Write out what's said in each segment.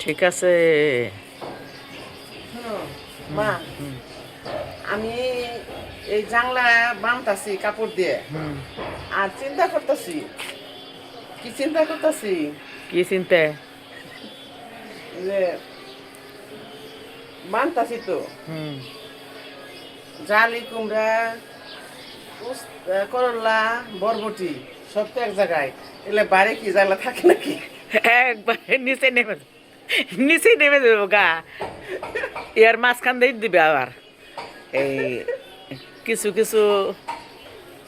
ঠিক আছে। মা, আমি এই জানলা বানতাছি কাপড় দিয়ে, আর চিন্তা করতেছি। কি চিন্তা করতেছি? কি চিন্তা? যে বানতাছি তো হুম। জালি কুমড়া, করলা, বরবটি সব তো এক জায়গায়। এলে বাড়ি কি জানলা থাকে নাকি? একবারে নিচে নেমে দেবো গা। এর মাঝখান দিয়ে দিবে আবার এই কিছু কিছু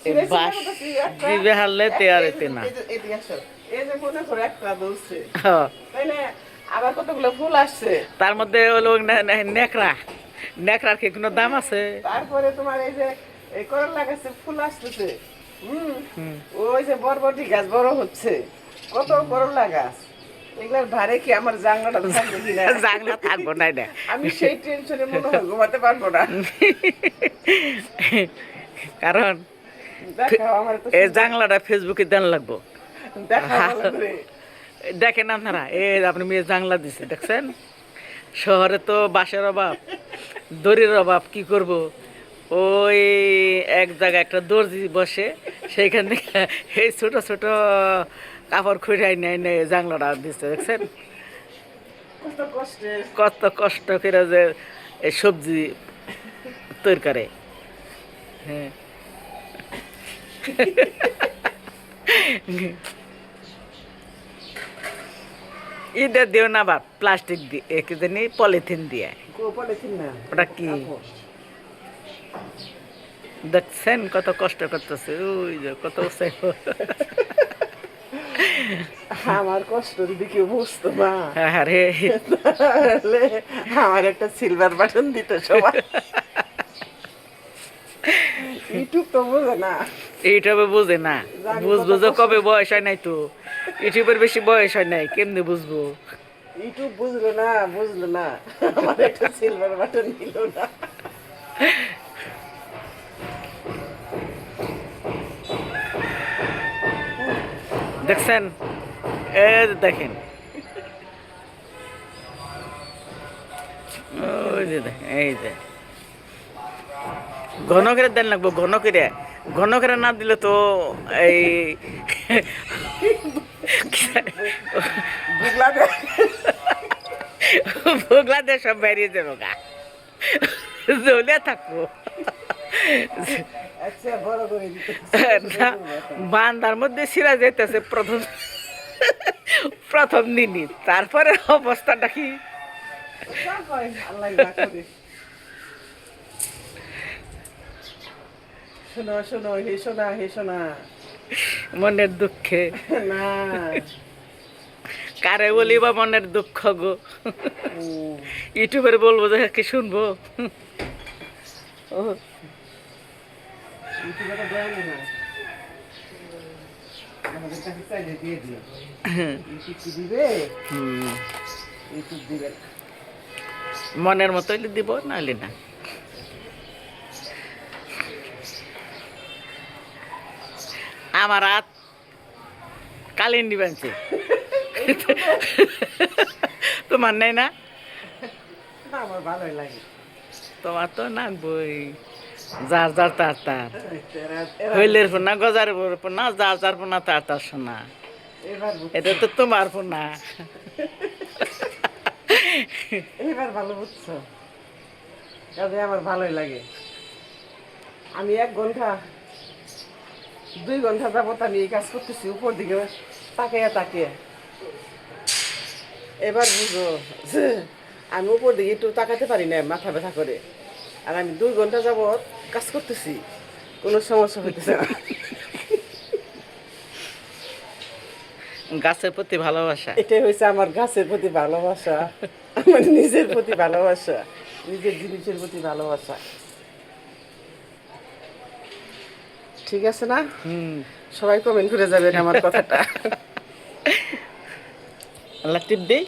চিন্তা বাস করতেছি একটা, দিবে হারলে তে আর এতে না। এদিকে আসো। এই যে মনে করো একটা ধরছে, হ্যাঁ। তাই না? আবার কতগুলো ফুল আসছে। তার মধ্যে হলো নেকড়া, নেকড়ার কি কোনো দাম আছে? তারপরে তোমার এই যে এই করলা গাছে ফুল আসতেছে। ওই যে বরবটি গাছ বড় হচ্ছে, কত করলা গাছ। এগুলার ভারে কি আমার জানলাটা থাকবে কিনা? জাংলা থাকবো না এটা। আমি সেই টেনশনে মনে হয় ঘুমাতে পারবো না। কারণ দেখাও আমার তো, এই জাংলাটা ফেসবুকে দেন লাগবো। দেখাও ভালো করে। দেখেন আপনারা, আপনি মেয়ে জাংলা দিছে দেখছেন। শহরে তো বাঁশের অভাব, দড়ির অভাব, কি করব? ওই এক জায়গায় একটা দর্জি বসে, সেইখান থেকে এই ছোট ছোট কাপড় খুঁড়াই নেয় জাংলাটা দিচ্ছে দেখছেন। কত কষ্টে। কত কষ্ট করে যে এই সবজি তৈরি করে। হ্যাঁ। এটা দিও না বা প্লাস্টিক দিয়ে, কি জানি পলিথিন দিয়ে। পলিথিন না, ওটা কি দেখছেন কত কষ্ট করতেছে? ওই যে কত আমার কষ্ট যদি কেউ বুঝতো মা, আরে তাহলে আমার একটা সিলভার বাটন দিত সবাই। ইউটিউব তো বোঝে না। এইটাবে বুঝে না। বুঝবো যে কবে বয়স হয় নাই তো, ইউটিউবের বেশি বয়স হয় নাই, কেমনে বুঝবো? ইউটিউব বুঝলো না, বুঝলো না, আমার একটা সিলভার বাটন দিল না। দেখছেন? এই যে দেখেন, ওই যে দেখেন, এই যে ঘন করে দেন লাগবো, ঘন করে। ঘন করে না দিলে তো এই বুগলা দে। বগলা দিয়ে সব বেরিয়ে যাবো গা, জ্বলে থাকবো। আচ্ছা বড় করে দিতে। না, বান্দার মধ্যে সিরা যাইতেছে প্রথম প্রথম দিনই, তারপরে অবস্থাটা কি? আল্লাহ না করে। শোনো শোনো, হে শোনা, হে শোনা। মনের দুঃখে না, কারে বলি বা মনের দুঃখ গো? ইউটিউবের বলবো যে কি শুনবো? ও, ইউটিউবে তো দেয় না। আমাদের কাছে চাইলে দিয়ে দিও। ইউটিউব কি দিবে? ইউটিউব দিবে না। মনের মতো হইলে দিব, নাহলে না। আমার হাত কালিন্দি বানছে, তোমার নেই না? আমার ভালোই লাগে। তোমার তো নাকবই, যার যার তার তার। এরা হইলের ফোনা, গজারের ফোনা, যার যার ফোনা তার তার শোনা। এবার এটা তো তোমার ফোনা। এবার ভালো বুঝছো, কাজে আমার ভালোই লাগে। আমি 1 ঘন্টা 2 ঘন্টা যাবত আমি এই কাজ করতেছি, উপর দিকে তাকিয়ে তাকিয়ে। এবার বুঝো যে আমি উপর দিকে একটু তাকাতে পারি না, মাথা ব্যথা করে। আর আমি 2 ঘন্টা যাবত কাজ করতেছি, কোনো সমস্যা হইতেছে না। গাছের প্রতি ভালোবাসা। এটাই হয়েছে আমার গাছের প্রতি ভালোবাসা, আমার নিজের প্রতি ভালোবাসা, নিজের জিনিসের প্রতি ভালোবাসা। ঠিক আছে না? সবাই কমেন্ট করে যাবেন আমার কথাটা। আল্লাহ টিপ দেই।